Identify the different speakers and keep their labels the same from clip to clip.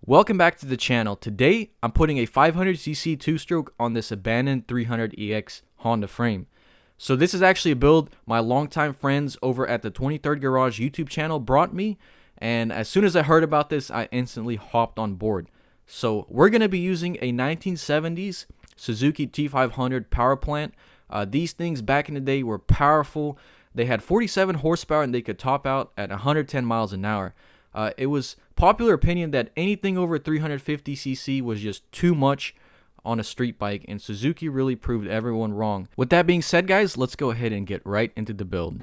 Speaker 1: Welcome back to the channel. Today, I'm putting a 500cc two-stroke on this abandoned 300EX Honda frame. So this is actually a build my longtime friends over at the 23rd Garage YouTube channel brought me, and as soon as I heard about this, I instantly hopped on board. So we're going to be using a 1970s Suzuki T500 power plant. These things back in the day were powerful. They had 47 horsepower and they could top out at 110 miles an hour. It was popular opinion that anything over 350cc was just too much on a street bike, and Suzuki really proved everyone wrong. With that being said, guys, let's go ahead and get right into the build.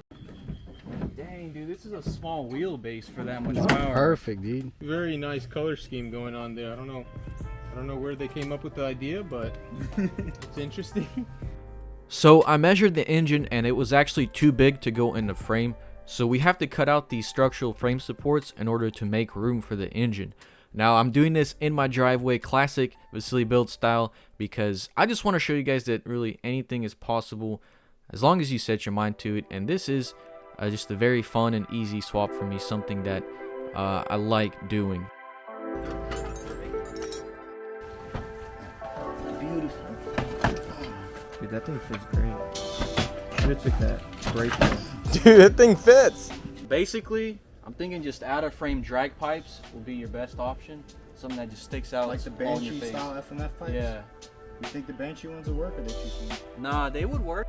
Speaker 1: Dang, dude, this is a small wheelbase for that much power.
Speaker 2: Perfect, dude.
Speaker 3: Very nice color scheme going on there. I don't know where they came up with the idea, but it's interesting.
Speaker 1: So I measured the engine and it was actually too big to go in the frame. So we have to cut out these structural frame supports in order to make room for the engine. Now I'm doing this in my driveway, classic Vasily build style, because I just want to show you guys that really anything is possible as long as you set your mind to it. And this is just a very fun and easy swap for me, something that I like doing.
Speaker 2: Beautiful. Dude, that thing fits great. Should have took that brake off.
Speaker 3: Dude, that thing fits.
Speaker 1: Basically, I'm thinking just out of frame drag pipes will be your best option. Something that just sticks out
Speaker 2: Like the
Speaker 1: on your
Speaker 2: Banshee
Speaker 1: face.
Speaker 2: style FMF pipes?
Speaker 1: Yeah.
Speaker 2: You think the Banshee ones will work, or they too small?
Speaker 1: Nah, they would work.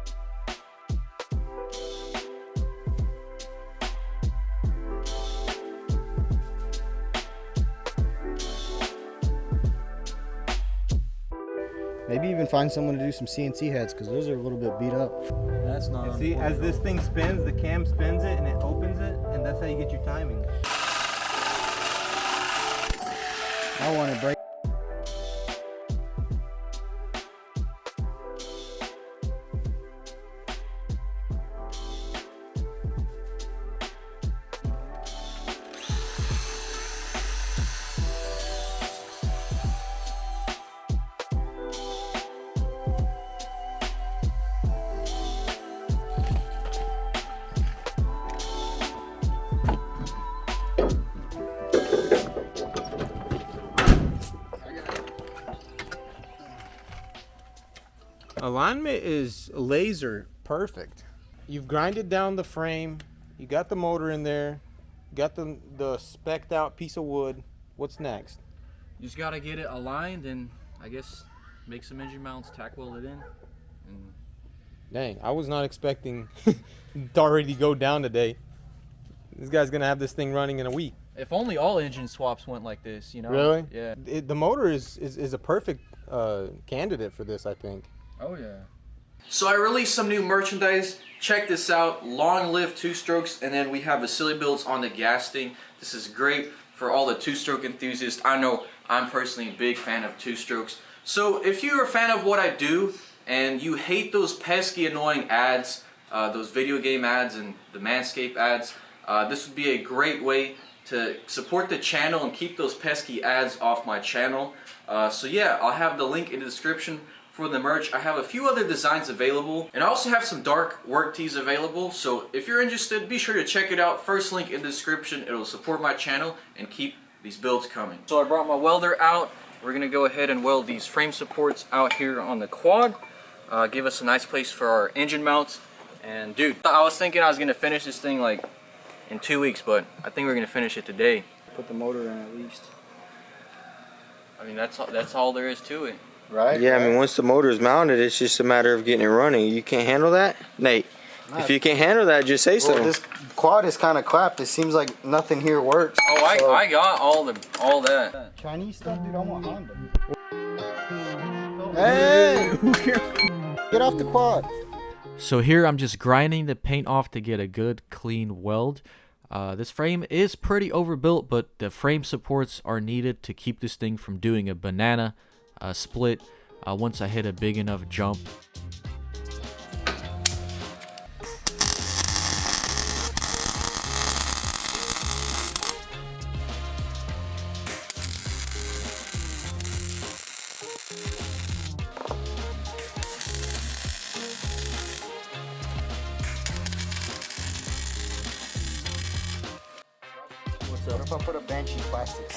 Speaker 2: Maybe even find someone to do some CNC heads, because those are a little bit beat up.
Speaker 1: That's not.
Speaker 3: See, as this thing spins, the cam spins it and it opens it, and that's how you get your timing.
Speaker 2: I want to break.
Speaker 3: Alignment is laser perfect. You've grinded down the frame, you got the motor in there, you got the spec'd out piece of wood. What's next?
Speaker 1: You just gotta get it aligned and I guess make some engine mounts, tack weld it in. And
Speaker 3: Dang, I was not expecting to already go down today. This guy's gonna have this thing running in a week.
Speaker 1: if only all engine swaps went like this, you know?
Speaker 3: Really?
Speaker 1: Yeah.
Speaker 3: The motor is a perfect candidate for this, I think.
Speaker 1: Oh yeah. So I released some new merchandise. Check this out. Long live two-strokes, and then we have Vasily builds on the gas tank. This is great for all the two-stroke enthusiasts. I know I'm personally a big fan of two-strokes. So if you're a fan of what I do and you hate those pesky annoying ads, those video game ads and the Manscaped ads, this would be a great way to support the channel and keep those pesky ads off my channel. So yeah, I'll have the link in the description for the merch. I have a few other designs available, and I also have some dark work tees available, so if you're interested, be sure to check it out. First link in the description. It'll support my channel and keep these builds coming. So I brought my welder out. We're gonna go ahead and weld these frame supports out here on the quad. Give us a nice place for our engine mounts. And dude, I was thinking I was gonna finish this thing like in 2 weeks, but I think we're gonna finish it today.
Speaker 2: Put the motor in at least.
Speaker 1: I mean, that's all there is to it.
Speaker 2: Right?
Speaker 4: Yeah, I mean, once the motor is mounted, it's just a matter of getting it running. You can't handle that? Nate, if you can't handle that, just say so.
Speaker 2: Well, this quad is kind of clapped. It seems like nothing here works.
Speaker 1: Oh,
Speaker 2: So-
Speaker 1: I got all that.
Speaker 2: Chinese stuff, dude, I want Honda. Hey! Get off the quad.
Speaker 1: So here I'm just grinding the paint off to get a good clean weld. This frame is pretty overbuilt, but the frame supports are needed to keep this thing from doing a banana split once I hit a big enough jump.
Speaker 2: What if I put a Banshee plastic?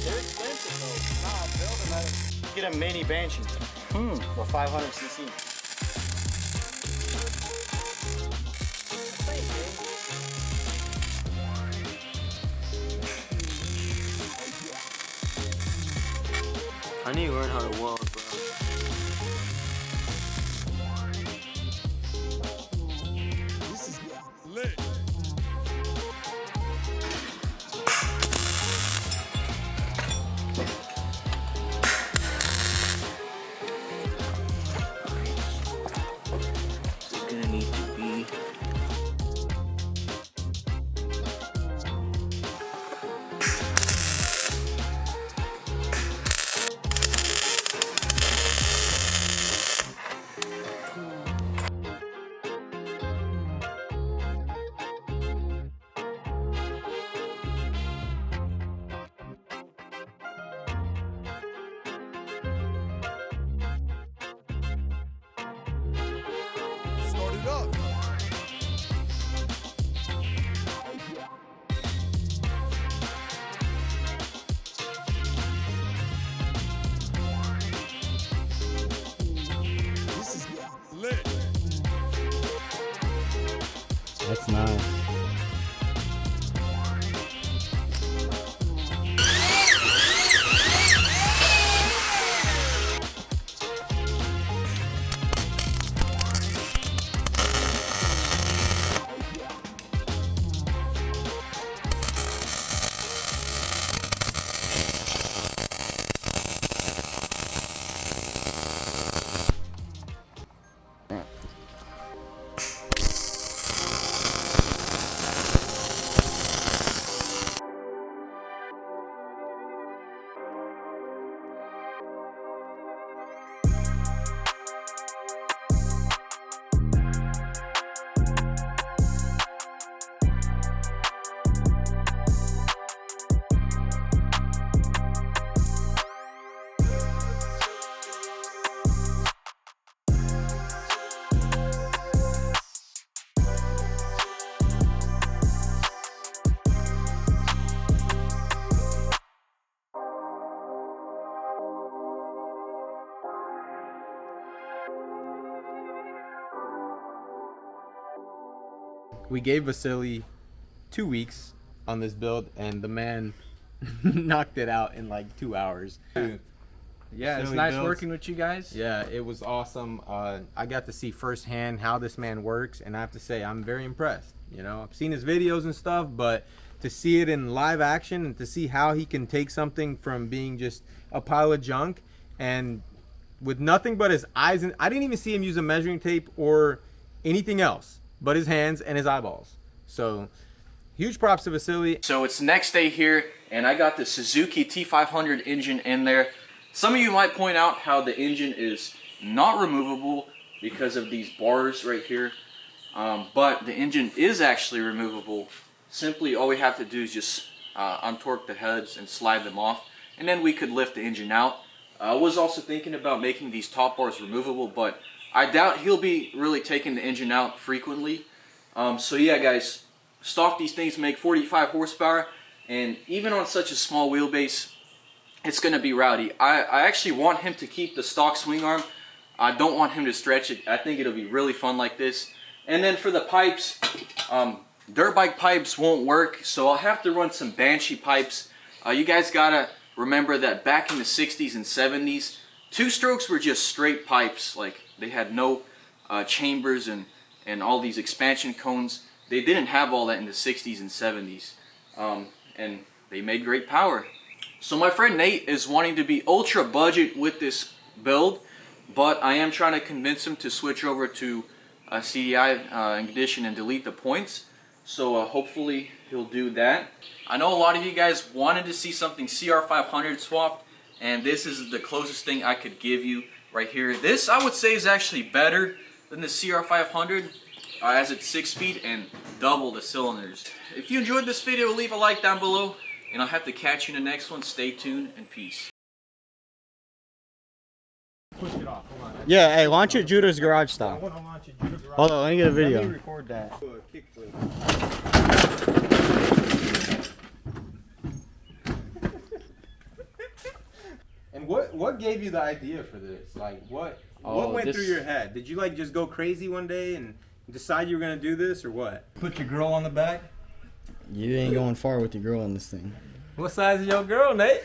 Speaker 4: They're expensive though. Nah, build them at get a mini Banshee. For 500 cc. I need to learn how to weld, bro.
Speaker 5: This is lit.
Speaker 1: It's gonna need to be.
Speaker 5: Start it up. This is lit.
Speaker 3: That's nice. We gave Vasily 2 weeks on this build, and the man knocked it out in like 2 hours.
Speaker 2: Yeah, it's
Speaker 3: Silly
Speaker 2: nice
Speaker 3: builds.
Speaker 2: working with you guys.
Speaker 3: Yeah, it was awesome. I got to see firsthand how this man works, and I have to say I'm very impressed. You know, I've seen his videos and stuff, but to see it in live action and to see how he can take something from being just a pile of junk and with nothing but his eyes, and I didn't even see him use a measuring tape or anything else but his hands and his eyeballs. So huge props to Vasily.
Speaker 1: So it's next day here, and I got the Suzuki T500 engine in there. Some of you might point out how the engine is not removable because of these bars right here, but the engine is actually removable. Simply all we have to do is just untorque the heads and slide them off, and then we could lift the engine out. I was also thinking about making these top bars removable, but I doubt he'll be really taking the engine out frequently. So yeah guys, stock these things make 45 horsepower, and even on such a small wheelbase, it's going to be rowdy. I actually want him to keep the stock swing arm. I don't want him to stretch it. I think it'll be really fun like this. And then for the pipes, dirt bike pipes won't work, so I'll have to run some Banshee pipes. You guys gotta remember that back in the 60s and 70s, two-strokes were just straight pipes. Like, they had no chambers and all these expansion cones. They didn't have all that in the 60s and 70s. And they made great power. So my friend Nate is wanting to be ultra budget with this build, but I am trying to convince him to switch over to CDI ignition and delete the points. So hopefully he'll do that. I know a lot of you guys wanted to see something CR500 swapped, and this is the closest thing I could give you right here. This I would say is actually better than the CR500 as it's 6-speed and double the cylinders. If you enjoyed this video, leave a like down below, and I'll have to catch you in the next one. Stay tuned and peace.
Speaker 3: Push it off. Hold on.
Speaker 4: Yeah, hey, launch it Judah's garage
Speaker 3: I
Speaker 4: style.
Speaker 3: want to launch it. Judah's garage.
Speaker 4: Hold on, let me get a
Speaker 3: Let me
Speaker 4: video.
Speaker 3: record that. Do a kickflip. what gave you the idea for this? Like what went through your head? Did you like just go crazy one day and decide you were gonna do this, or what? Put your girl on the back?
Speaker 6: You ain't going far with your girl on this thing.
Speaker 3: What size is your girl, Nate?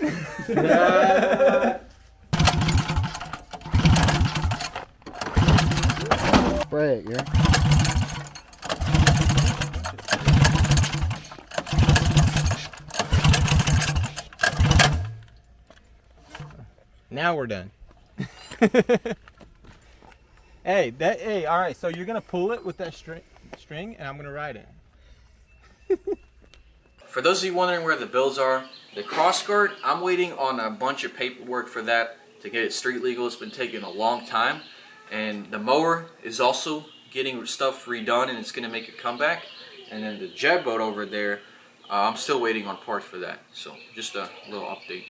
Speaker 6: Spray it, yeah.
Speaker 3: Now we're done. Hey, all right. So you're gonna pull it with that string, and I'm gonna ride it.
Speaker 1: For those of you wondering where the builds are, the cross guard, I'm waiting on a bunch of paperwork for that to get it street legal. It's been taking a long time. And the mower is also getting stuff redone, and it's going to make a comeback. And then the jet boat over there, I'm still waiting on parts for that. So just a little update.